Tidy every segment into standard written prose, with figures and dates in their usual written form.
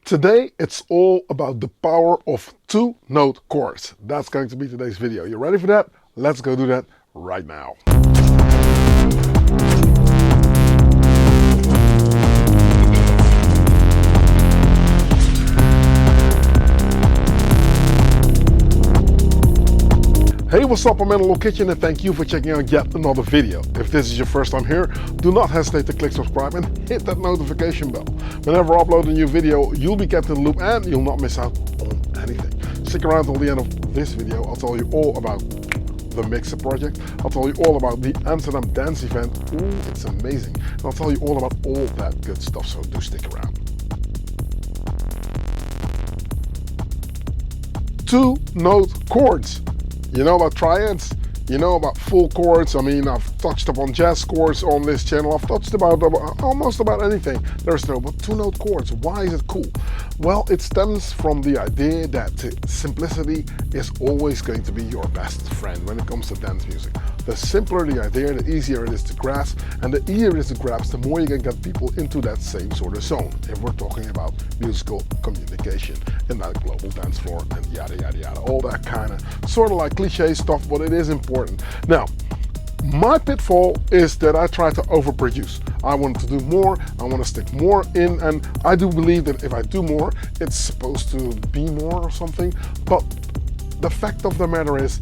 Today, it's all about the power of two-note chords. That's going to be today's video. You ready for that? Let's go do that right now. Hey, what's up? I'm in the kitchen and thank you for checking out yet another video. If this is your first time here, do not hesitate to click subscribe and hit that notification bell. Whenever I upload a new video, you'll be kept in the loop and you'll not miss out on anything. Stick around till the end of this video. I'll tell you all about the Mixer project. I'll tell you all about the Amsterdam dance event. Ooh, it's amazing. And I'll tell you all about all that good stuff, so do stick around. Two-note chords. You know about triads, you know about full chords. I mean, I've touched upon jazz chords on this channel. I've touched about almost about anything. There's no, but two-note chords, why is it cool? Well, it stems from the idea that simplicity is always going to be your best friend when it comes to dance music. The simpler the idea, the easier it is to grasp, and the easier it is to grasp, the more you can get people into that same sort of zone. If we're talking about musical communication in that global dance floor and yada yada yada, all that kind of sort of like cliche stuff, but it is important. Now, my pitfall is that I try to overproduce. I want to do more, I want to stick more in, and I do believe that if I do more, it's supposed to be more or something. But the fact of the matter is,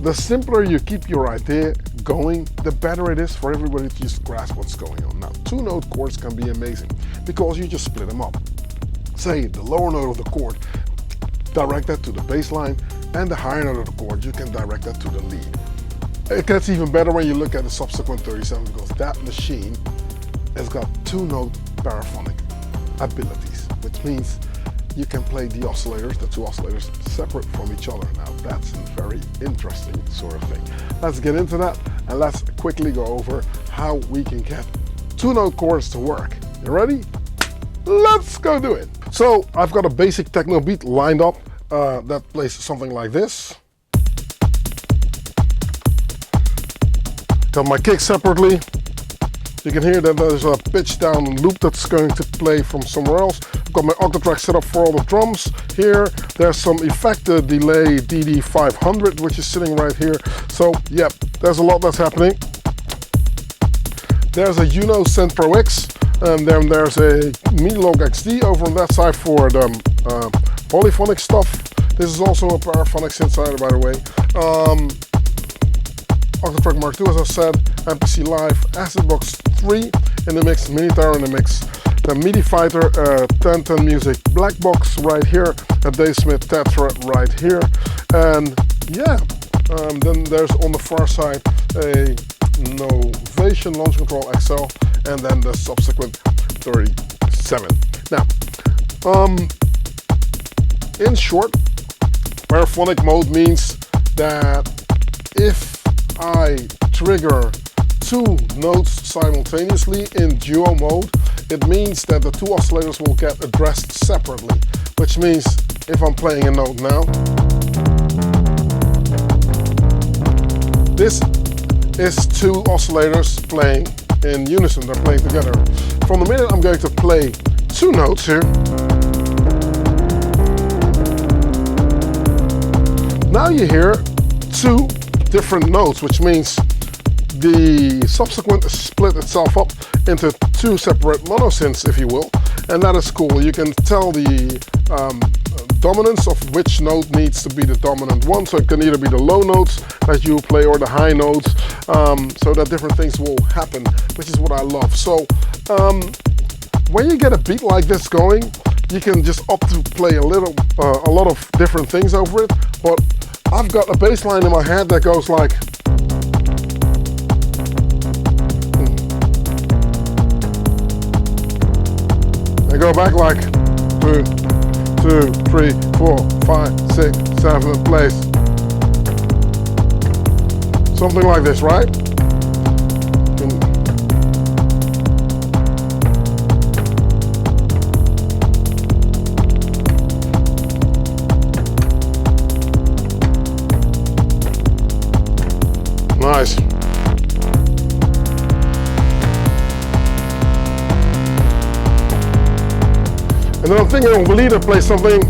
the simpler you keep your idea going, the better it is for everybody to just grasp what's going on. Now, two-note chords can be amazing because you just split them up. Say the lower note of the chord, direct that to the bass line, and the higher note of the chord, you can direct that to the lead. It gets even better when you look at the subsequent 37 because that machine has got two-note paraphonic abilities, which means you can play the oscillators, the two oscillators, separate from each other. Now that's a very interesting sort of thing. Let's get into that and let's quickly go over how we can get two-note chords to work. You ready? Let's go do it. So I've got a basic techno beat lined up that plays something like this. Got my kick separately. You can hear that there's a pitch down loop that's going to play from somewhere else. I've got my octatrack set up for all the drums here. There's some effect delay DD500, which is sitting right here. So yeah, there's a lot that's happening. There's a Uno Cent Pro X, and then there's a Milog XD over on that side for the polyphonic stuff. This is also a paraphonic synthesizer, by the way. Octatrack Mark II, as I said, MPC Live, Acid Box 3 in the mix, Minitar in the mix, the MIDI Fighter 1010 Music Black Box right here, a Dave Smith Tetra right here, and yeah, then there's on the far side a Novation Launch Control XL, and then the subsequent 37. Now, in short, paraphonic mode means that if I trigger two notes simultaneously in duo mode, it means that the two oscillators will get addressed separately, which means if I'm playing a note now, this is two oscillators playing in unison, they're playing together. From the minute I'm going to play two notes here, now you hear two different notes, which means the subsequent split itself up into two separate monosynths, if you will, and that is cool. You can tell the dominance of which note needs to be the dominant one, so it can either be the low notes that you play or the high notes, so that different things will happen, which is what I love. So when you get a beat like this going, you can just opt to play a lot of different things over it, but I've got a bass line in my head that goes like, I go back like 1, 2, 3, 4, 5, 6, 7, plays. Something like this, right? Nice. And then I'm thinking we'll either play something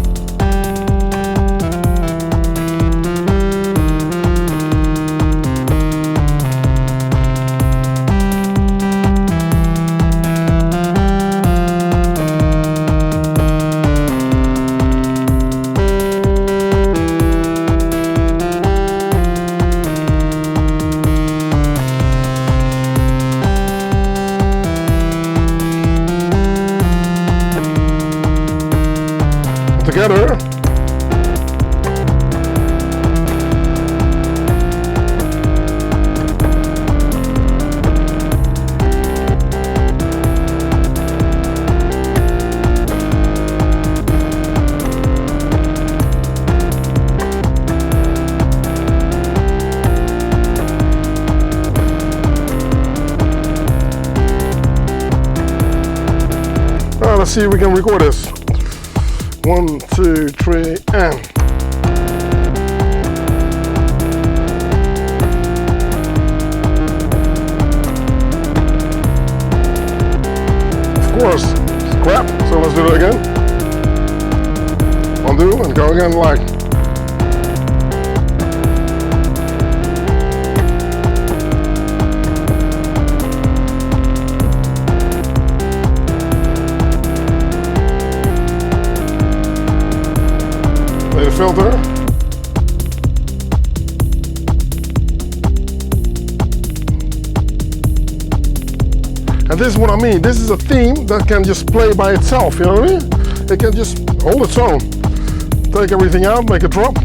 together. Let's see if we can record this. 1, 2, 3, and. Of course, it's crap, so let's do it again. Undo and go again like. Filter. And this is what I mean. This is a theme that can just play by itself, you know what I mean? It can just hold its own. Take everything out, make it drop.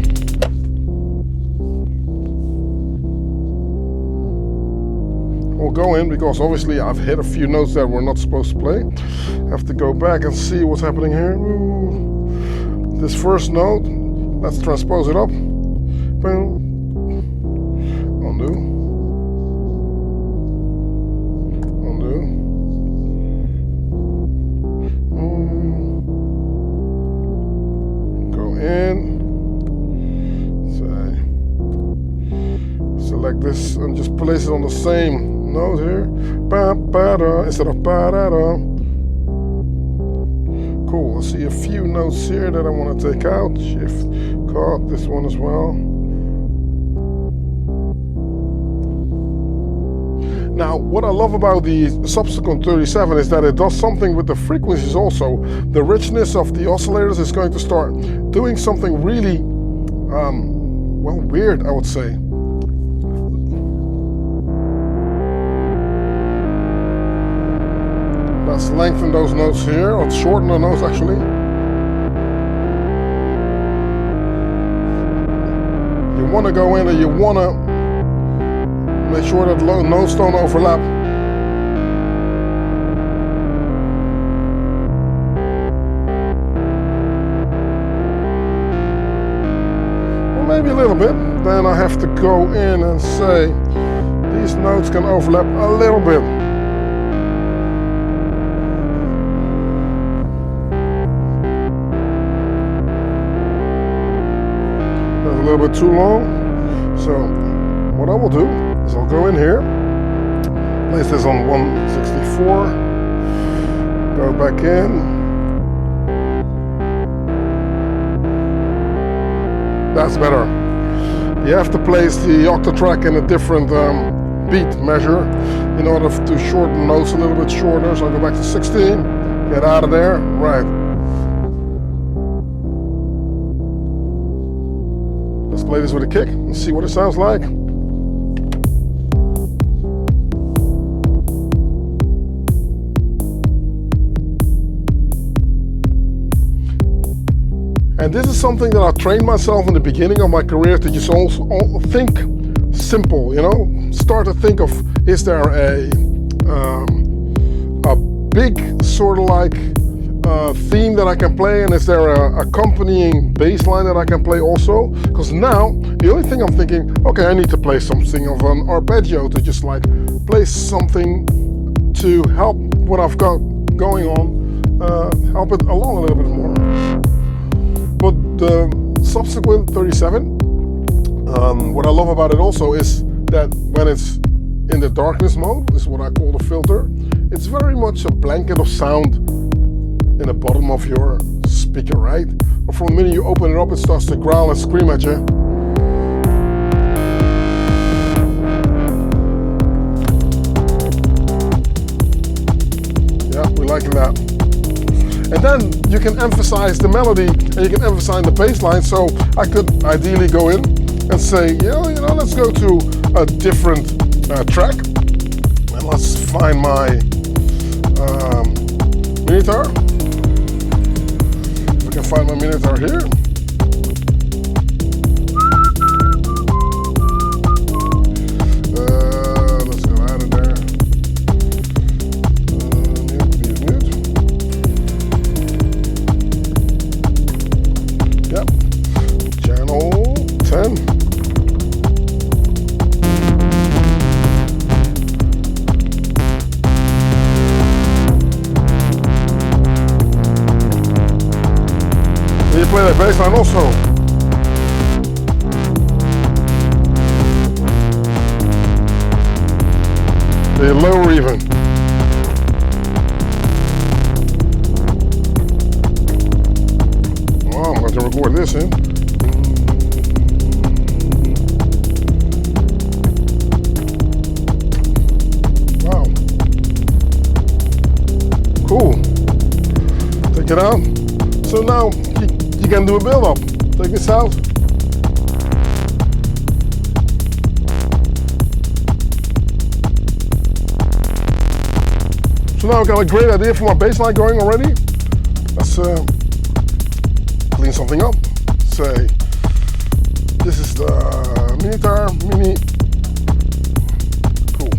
We'll go in because obviously I've hit a few notes that we're not supposed to play. Have to go back and see what's happening here. Ooh. This first note. Let's transpose it up. Boom. Undo. Undo. Go in. Select this and just place it on the same note here. Ba ba da instead of ba da da. Cool, I see a few notes here that I want to take out. Shift, cut, this one as well. Now, what I love about the subsequent 37 is that it does something with the frequencies also. The richness of the oscillators is going to start doing something really, well, weird, I would say. Let's lengthen those notes here, or shorten the notes actually. You want to go in and you want to make sure that notes don't overlap. Well, maybe a little bit. Then I have to go in and say these notes can overlap a little bit. A little bit too long, so what I will do is I'll go in here, place this on 164, go back in, that's better. You have to place the octatrack in a different beat measure in order to shorten notes a little bit shorter, so I'll go back to 16, get out of there, right. Let's play this with a kick and see what it sounds like. And this is something that I trained myself in the beginning of my career to just also think simple, you know? Start to think of, is there a big sort of like theme that I can play, and is there a accompanying bass line that I can play also? Because now the only thing I'm thinking, okay, I need to play something of an arpeggio to just like play something to help what I've got going on, help it along a little bit more. But the subsequent 37, what I love about it also is that when it's in the darkness mode, is what I call the filter, it's very much a blanket of sound in the bottom of your speaker, right? But from the minute you open it up, it starts to growl and scream at you. Yeah, we're liking that. And then you can emphasize the melody and you can emphasize the bass line. So I could ideally go in and say, you know, let's go to a different track. And let's find my minitar. If I can find my minitar here. Let's go out of there. Mute. Yep. Channel 10. You play that bass line also. The lower even. Oh, I'm going to record this in. Wow. Cool. Take it out. So now you can do a build up. Take this out. So now I've got a great idea for my bass line going already. Let's clean something up. Say, this is the minitar, cool.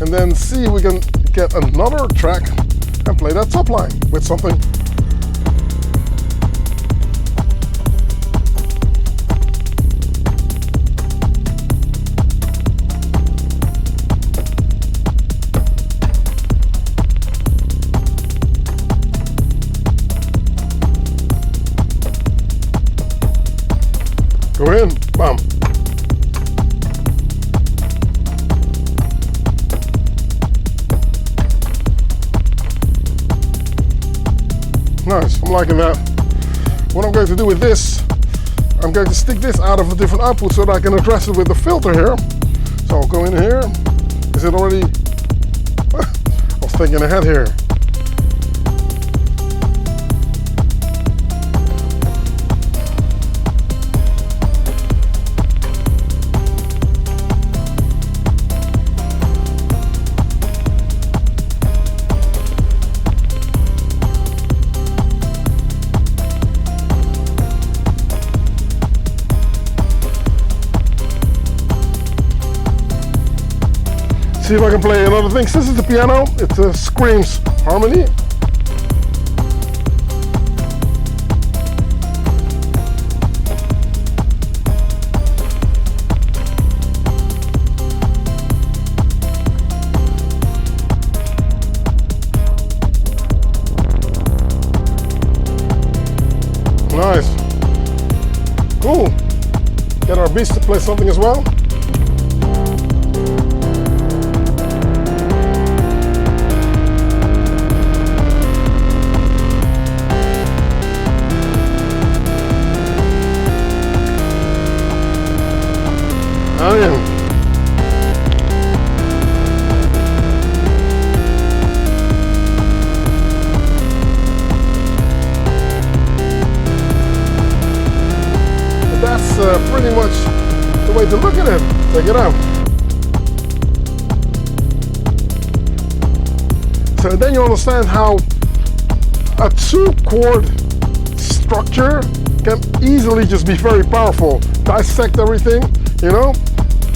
And then see if we can get another track and play that top line with something. Go in, bam. Nice, I'm liking that. What I'm going to do with this, I'm going to stick this out of a different output so that I can address it with the filter here. So I'll go in here. Is it already? I was thinking ahead here. See if I can play another thing. This is the piano. It screams harmony. Nice. Cool. Get our beast to play something as well. Oh yeah. But that's pretty much the way to look at it. Check it out. So then you understand how a 2-chord structure can easily just be very powerful. Dissect everything, you know.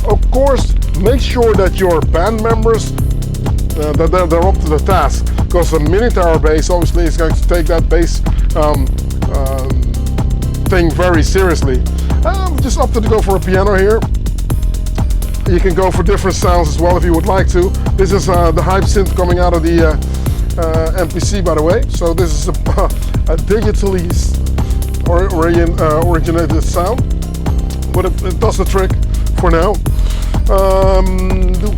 Of course, make sure that your band members that they're up to the task, because the minitar bass obviously is going to take that bass thing very seriously. Just opted to go for a piano here. You can go for different sounds as well if you would like to. This is the hype synth coming out of the MPC, by the way. So this is a digitally originated sound, but it does the trick for now.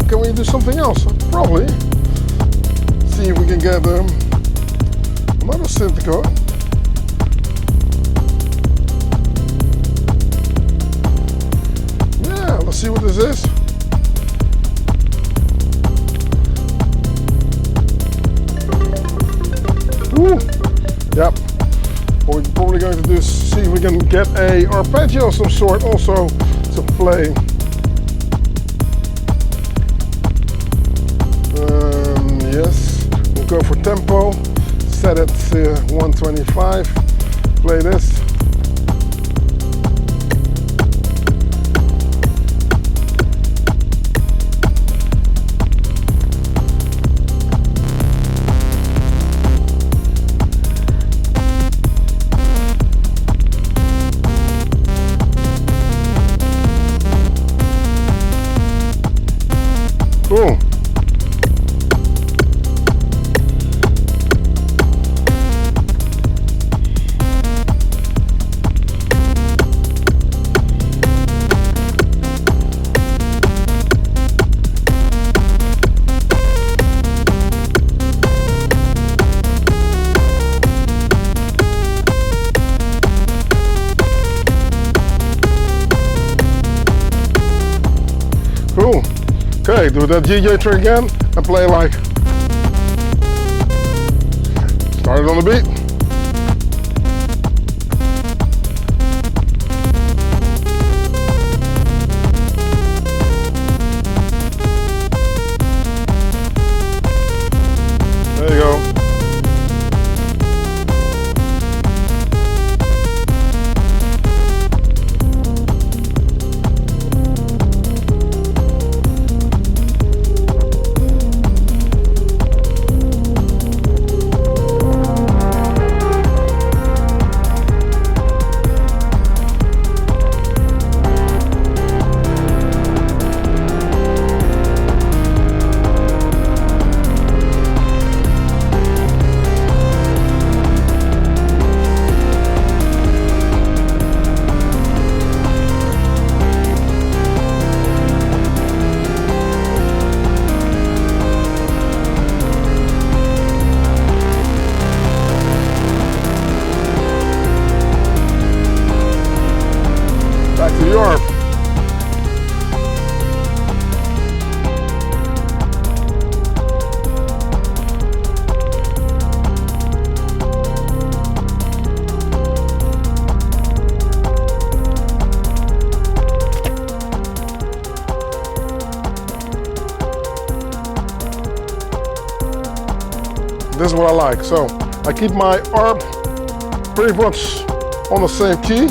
Can we do something else? Probably. See if we can get another synth going. Yeah, let's see what this is. Ooh, yep. What we're probably going to do is see if we can get a arpeggio of some sort also to play. Yes, we'll go for tempo, set it to 125, play this. Cool. Cool. Okay, do that DJ trick again and play like. Start it on the beat. There you go. Back to the arp. This is what I like. So I keep my arp pretty much on the same key.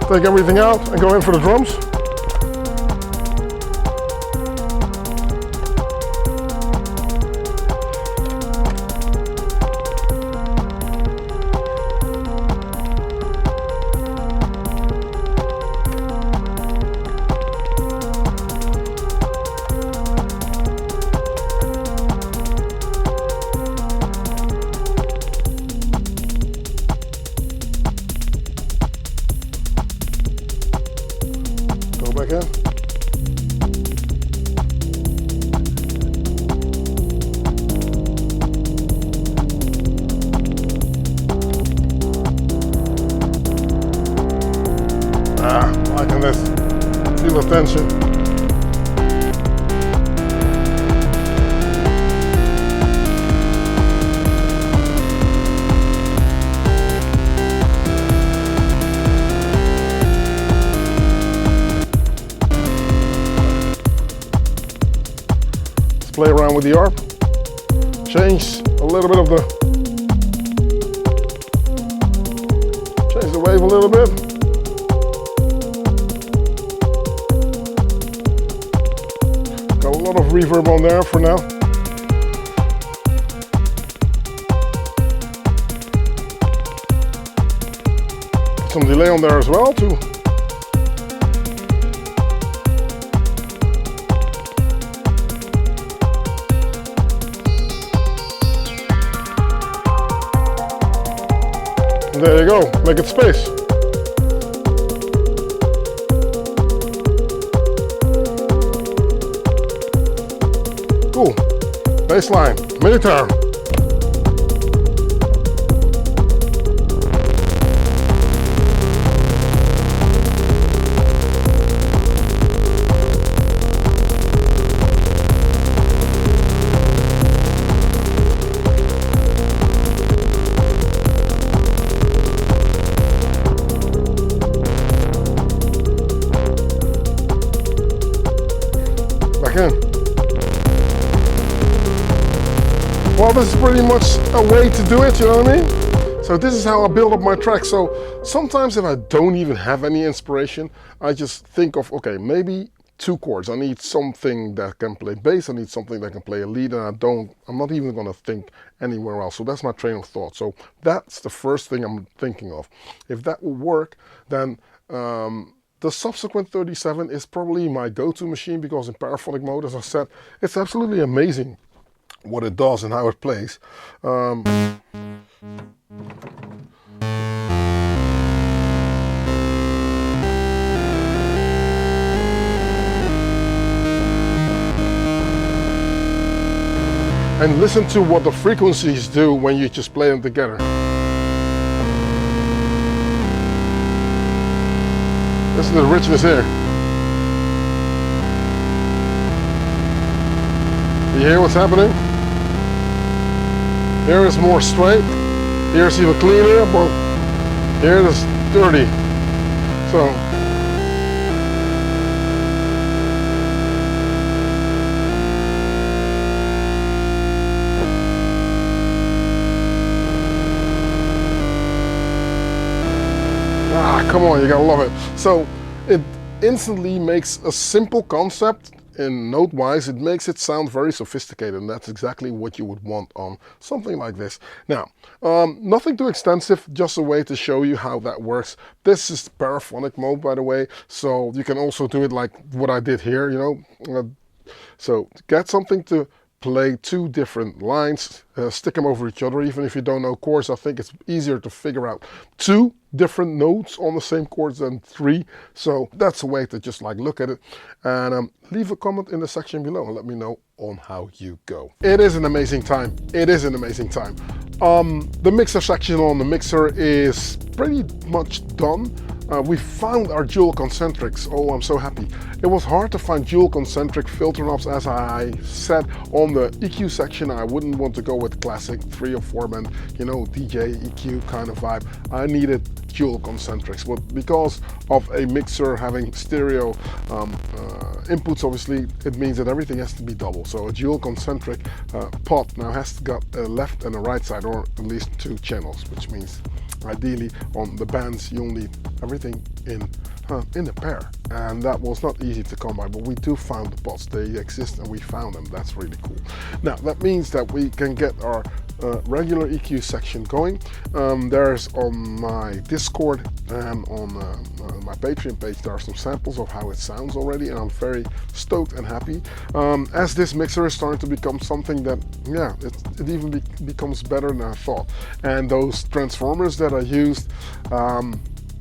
Take everything out and go in for the drums. Back in. Liking this. Feel the tension. Play around with the arp, change a little bit of the, change the wave a little bit. Got a lot of reverb on there for now. Some delay on there as well too. There you go, make it space. Cool. Bass line, minitar. Well, this is pretty much a way to do it, you know what I mean? So this is how I build up my track. So sometimes if I don't even have any inspiration, I just think of, okay, maybe 2 chords. I need something that can play bass, I need something that can play a lead, and I'm not even gonna think anywhere else. So that's my train of thought. So that's the first thing I'm thinking of. If that will work, then the subsequent 37 is probably my go-to machine, because in paraphonic mode, as I said, it's absolutely amazing what it does and how it plays. And listen to what the frequencies do when you just play them together. Listen to the richness here. You hear what's happening? Here is more straight, here is even cleaner, but here it is dirty. So come on, you gotta love it. So it instantly makes a simple concept in note-wise, it makes it sound very sophisticated, and that's exactly what you would want on something like this. Now, nothing too extensive, just a way to show you how that works. This is paraphonic mode, by the way, so you can also do it like what I did here, you know. So get something to play 2 different lines, stick them over each other. Even if you don't know chords, I think it's easier to figure out 2 different notes on the same chords than 3. So that's a way to just like look at it. And leave a comment in the section below and let me know on how you go. It is an amazing time. It is an amazing time. The mixer section on the mixer is pretty much done. We found our dual concentrics. Oh, I'm so happy. It was hard to find dual concentric filter knobs. As I said on the EQ section, I wouldn't want to go with classic 3 or 4 band, you know, DJ EQ kind of vibe. I needed dual concentrics, but because of a mixer having stereo inputs, obviously it means that everything has to be double. So a dual concentric pot now has got a left and a right side, or at least 2 channels, which means ideally on the bands you'll need everything in a pair, and that was not easy to come by, but we do found the pots. They exist and we found them. That's really cool. Now that means that we can get our regular EQ section going. There's on my Discord and on my Patreon page, there are some samples of how it sounds already, and I'm very stoked and happy. As this mixer is starting to become something that, yeah, it even becomes better than I thought. And those transformers that I used,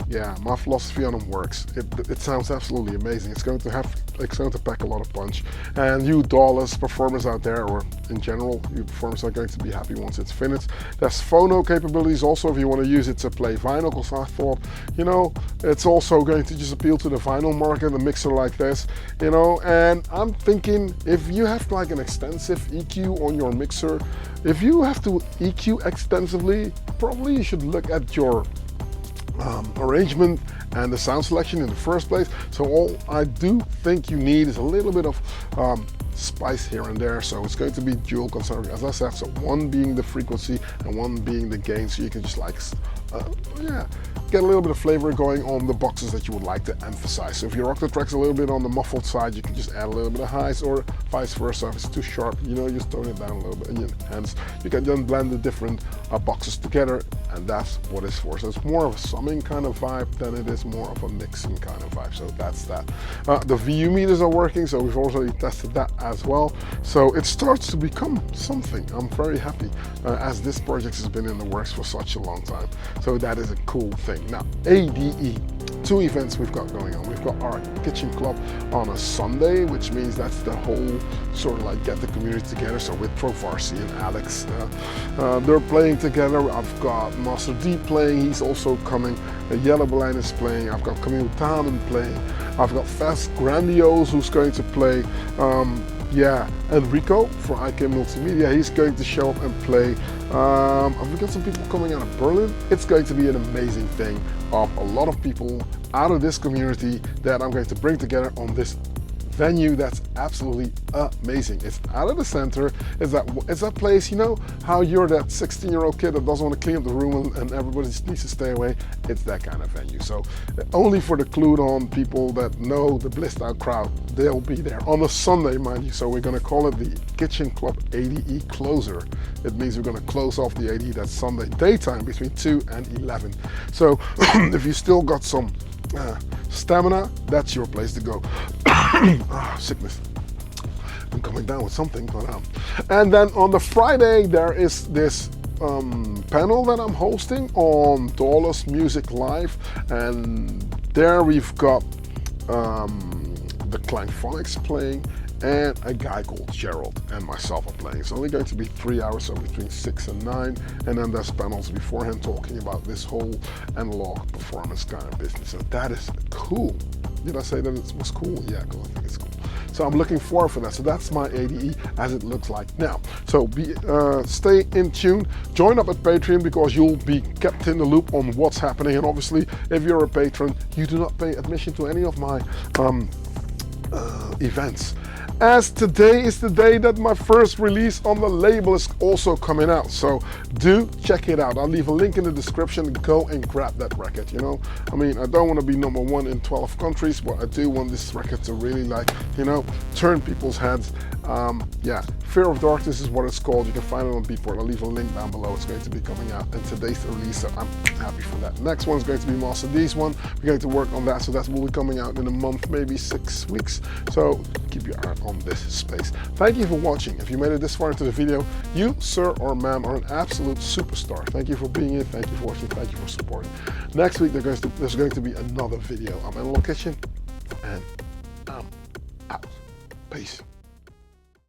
yeah, my philosophy on them works. It sounds absolutely amazing. It's going to pack a lot of punch. And you DAWless performers out there, or in general, you performers are going to be happy once it's finished. There's phono capabilities also if you want to use it to play vinyl, because I thought, you know, it's also going to just appeal to the vinyl market, a mixer like this, you know. And I'm thinking, if you have like an extensive EQ on your mixer, if you have to EQ extensively, probably you should look at your arrangement and the sound selection in the first place. So all I do think you need is a little bit of spice here and there. So it's going to be dual concentric, as I said, so 1 being the frequency and 1 being the gain, so you can just like yeah, get a little bit of flavor going on the boxes that you would like to emphasize. So if your octave track's a little bit on the muffled side, you can just add a little bit of highs, or vice versa. If it's too sharp, you know, just tone it down a little bit, and hence you can then blend the different boxes together, and that's what it's for. So it's more of a summing kind of vibe than it is more of a mixing kind of vibe. So that's that. The VU meters are working, so we've already tested that as well. So it starts to become something. I'm very happy, as this project has been in the works for such a long time. So that is a cool thing. Now, ADE, 2 events we've got going on. We've got our kitchen club on a Sunday, which means that's the whole sort of like get the community together. So with Trovarsi and Alex, they're playing together. I've got Master D playing, he's also coming. Yellow Blind is playing. I've got Camille Tamen playing. I've got Fast Grandiose who's going to play. Yeah, Enrico for IK Multimedia, he's going to show up and play. I've got some people coming out of Berlin. It's going to be an amazing thing of a lot of people out of this community that I'm going to bring together on this venue that's absolutely amazing. It's out of the center. It's that place, you know how you're that 16-year-old kid that doesn't want to clean up the room and everybody just needs to stay away? It's that kind of venue. So only for the clued on people that know the blissed out crowd, they'll be there on a Sunday, mind you. So we're going to call it the Kitchen Club ADE closer. It means we're going to close off the ADE that Sunday daytime between 2 and 11. So if you still got some stamina, that's your place to go. Sickness. I'm coming down with something, but and then on the Friday there is this panel that I'm hosting on Dollars Music Live, and there we've got the Klangphonics playing, and a guy called Gerald and myself are playing. It's only going to be 3 hours, so between 6 and 9, and then there's panels beforehand talking about this whole analog performance kind of business. So that is cool. Did I say that it was cool? Yeah, cool. I think it's cool. So I'm looking forward for that. So that's my ADE as it looks like now. So stay in tune. Join up at Patreon because you'll be kept in the loop on what's happening. And obviously, if you're a patron, you do not pay admission to any of my events. As today is the day that my first release on the label is also coming out, so do check it out. I'll leave a link in the description. Go and grab that record. You know, I mean, I don't want to be #1 in 12 countries, but I do want this record to really, like, you know, turn people's heads. Yeah, Fear of Darkness is what it's called. You can find it on Beatport. I'll leave a link down below. It's going to be coming out, and today's the release, so I'm happy for that. Next one is going to be Master D's one. We're going to work on that, so that will be coming out in a month, maybe 6 weeks. So keep your eye on this space. Thank you for watching. If you made it this far into the video, you, sir or ma'am, are an absolute superstar. Thank you for being here. Thank you for watching. Thank you for supporting. Next week, there's going to be another video. I'm in the kitchen, and I'm out. Peace.